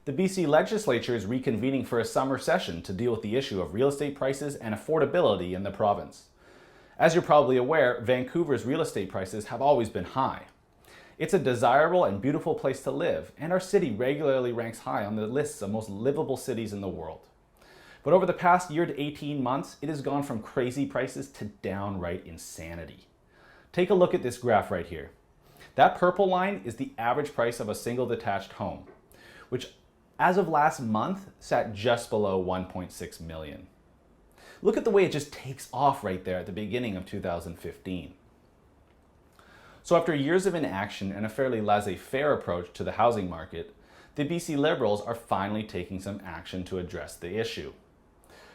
The BC legislature is reconvening for a summer session to deal with the issue of real estate prices and affordability in the province. As you're probably aware, Vancouver's real estate prices have always been high. It's a desirable and beautiful place to live, and our city regularly ranks high on the lists of most livable cities in the world. But over the past year to 18 months, it has gone from crazy prices to downright insanity. Take a look at this graph right here. That purple line is the average price of a single detached home, which as of last month sat just below 1.6 million. Look at the way it just takes off right there at the beginning of 2015. So after years of inaction and a fairly laissez-faire approach to the housing market, the BC Liberals are finally taking some action to address the issue.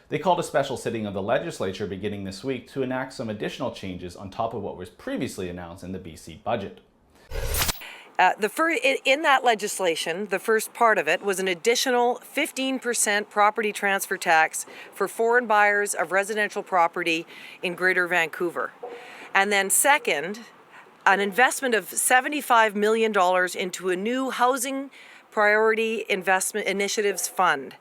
They called a special sitting of the legislature beginning this week to enact some additional changes on top of what was previously announced in the BC budget. In that legislation, the first part of it was an additional 15% property transfer tax for foreign buyers of residential property in Greater Vancouver. And then second, an investment of $75 million into a new Housing Priority Investment Initiatives Fund.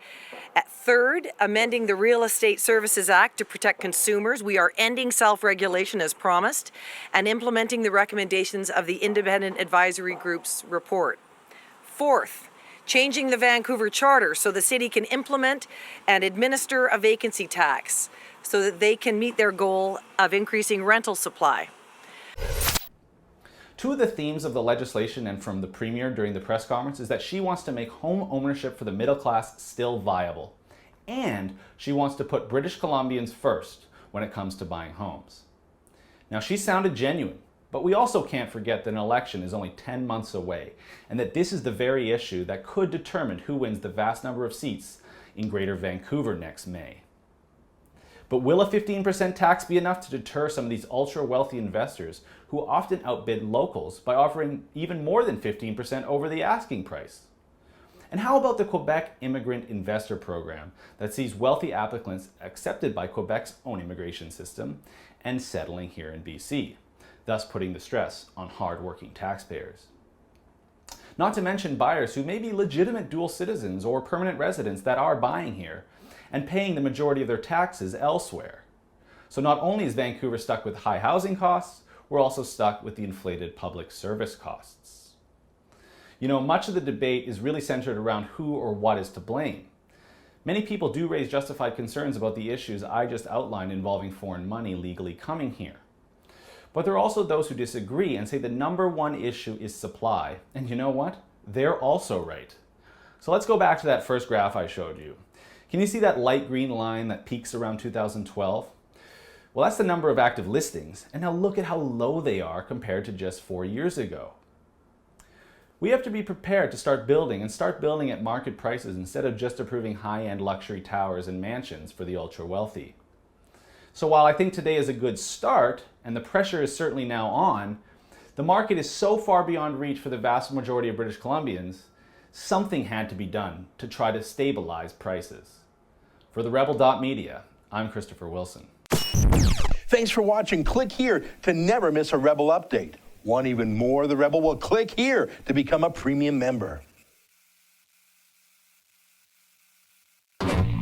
Third, amending the Real Estate Services Act to protect consumers. We are ending self-regulation as promised and implementing the recommendations of the Independent Advisory Group's report. Fourth, changing the Vancouver Charter so the city can implement and administer a vacancy tax so that they can meet their goal of increasing rental supply. Two of the themes of the legislation and from the Premier during the press conference is that she wants to make home ownership for the middle class still viable. And she wants to put British Columbians first when it comes to buying homes. Now, she sounded genuine, but we also can't forget that an election is only 10 months away and that this is the very issue that could determine who wins the vast number of seats in Greater Vancouver next May. But will a 15% tax be enough to deter some of these ultra-wealthy investors who often outbid locals by offering even more than 15% over the asking price? And how about the Quebec Immigrant Investor Program that sees wealthy applicants accepted by Quebec's own immigration system and settling here in BC, thus putting the stress on hard-working taxpayers? Not to mention buyers who may be legitimate dual citizens or permanent residents that are buying here and paying the majority of their taxes elsewhere. So not only is Vancouver stuck with high housing costs, we're also stuck with the inflated public service costs. You know, much of the debate is really centered around who or what is to blame. Many people do raise justified concerns about the issues I just outlined involving foreign money legally coming here. But there are also those who disagree and say the number one issue is supply. And you know what? They're also right. So let's go back to that first graph I showed you. Can you see that light green line that peaks around 2012? Well, that's the number of active listings. And now look at how low they are compared to just 4 years ago. We have to be prepared to start building and start building at market prices instead of just approving high-end luxury towers and mansions for the ultra-wealthy. So while I think today is a good start, and the pressure is certainly now on, the market is so far beyond reach for the vast majority of British Columbians, something had to be done to try to stabilize prices. For the Rebel.media, I'm Christopher Wilson. Thanks for watching. Click here to never miss a Rebel update. Want even more of the Rebel? Well, click here to become a premium member.